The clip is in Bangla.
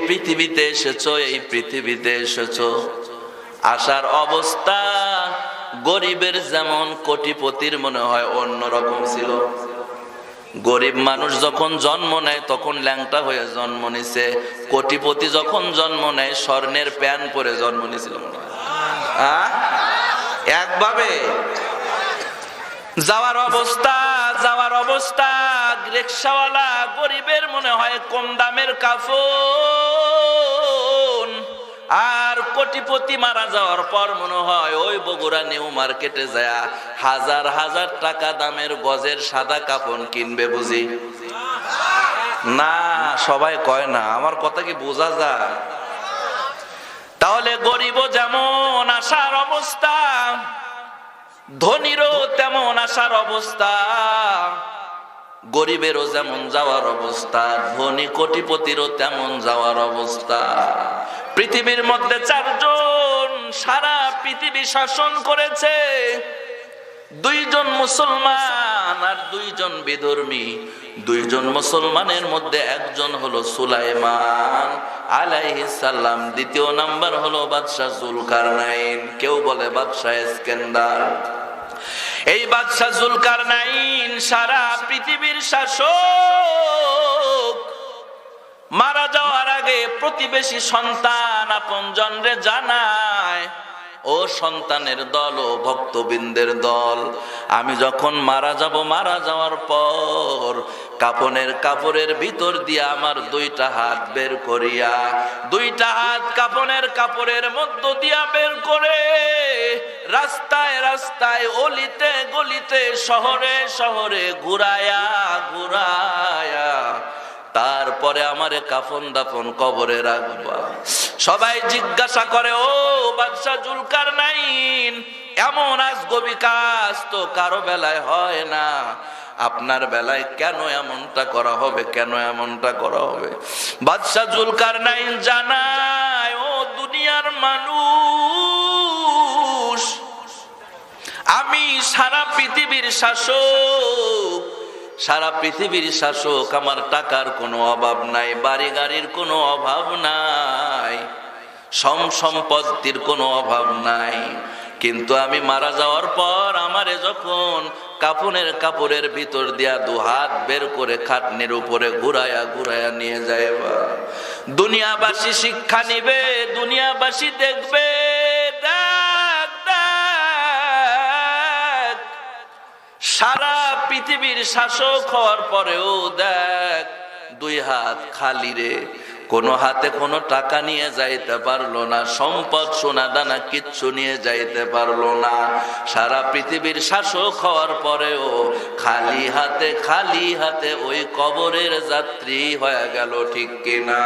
পৃথিবীতে এসেছো, এই পৃথিবীতে এসেছো, আসার অবস্থা গরিবের যেমন কোটিপতির মনে হয় অন্যরকম ছিল। গরিব মানুষ যখন জন্ম নেয় তখন ল্যাংটা হয়ে জন্ম নিছে, কোটিপতি যখন জন্ম নেয় স্বর্ণের প্যান পরে জন্ম নিয়েছিল মনে হয়। একভাবে যাওয়ার অবস্থা রিকশাওয়ালা গরিবের মনে হয় কম দামের কাফন, আর কোটিপতি মারা যাওয়ার পর মনে হয় ওই বগুড়া নিউ মার্কেটে যায় হাজার হাজার টাকা দামের গজের সাদা কাফন কিনবে বুঝি না? সবাই কয় না, আমার কথা কি বোঝা যায়? তাহলে গরিবও যেমন আসার অবস্থা, ধনীরও তেমন আসার অবস্থা, গরিবেরও যেমন যাওয়ার অবস্থা, ধনী কোটিপতিরও তেমন যাওয়ার অবস্থা। পৃথিবীর মধ্যে চারজন সারা পৃথিবী শাসন করেছে, দুইজন মুসলমান আর দুইজন বিধর্মী। দুইজন মুসলমানের মধ্যে একজন হলো সুলাইমান আলাইহিস সালাম, দ্বিতীয় নাম্বার হলো বাদশাহ জুলকারনাইন, কেউ বলে বাদশাহ ইস্কান্দার। এই বাদশাহ জুলকারনাইন সারা পৃথিবীর শাসক। মারা যাওয়ার আগে প্রতিবেশী সন্তান আপনজনরে জানায়, ও সন্তানের দল, ও ভক্তবৃন্দের দল, আমি যখন মারা যাব, মারা যাওয়ার পর কাপড়ের ভিতর দিয়া আমার দুইটা হাত বের করিয়া, দুইটা হাত কাপড়ের মধ্য দিয়া বের করে রাস্তায় রাস্তায়, অলিতে গলিতে, শহরে শহরে ঘুরায়া তারপরে আমারে কাফন দাফন কবরে রাখবা। সবাই জিজ্ঞাসা করে, ও বাদশাহ জুলকারনাইন, এমন আজগবি কাজ তো কারো বেলায় হয় না, আপনার বেলায় কেন এমনটা করা হবে, কেন এমনটা করা হবে? বাদশাহ জুলকারনাইন জানায়, ও দুনিয়ার মানুষ, আমি সারা পৃথিবীর শাসক, সারা পৃথিবীর শাসক, আমার টাকার কোনো অভাব নাই, বাড়ি গাড়ির কোনো অভাব নাই, সম্পত্তির কোনো অভাব নাই, কিন্তু আমি মারা যাওয়ার পর আমারে যখন কাপড়ের ভিতর দিয়া দুহাত বের করে খাটনির উপরে ঘুরায়া নিয়ে যাইবা, দুনিয়াবাসী শিক্ষা নিবে, দুনিয়াবাসী দেখবে, সারা পৃথিবীর শাসক হওয়ার পরেও দেখ দুই হাত খালি রে, কোনো হাতে কোনো টাকা নিয়ে যাইতে পারলো না, সম্পদ সোনা দানা কিচ্ছু নিয়ে যাইতে পারলো না। সারা পৃথিবীর শাসক হওয়ার পরেও খালি হাতে ওই কবরের যাত্রী হয়ে গেল, ঠিক কিনা?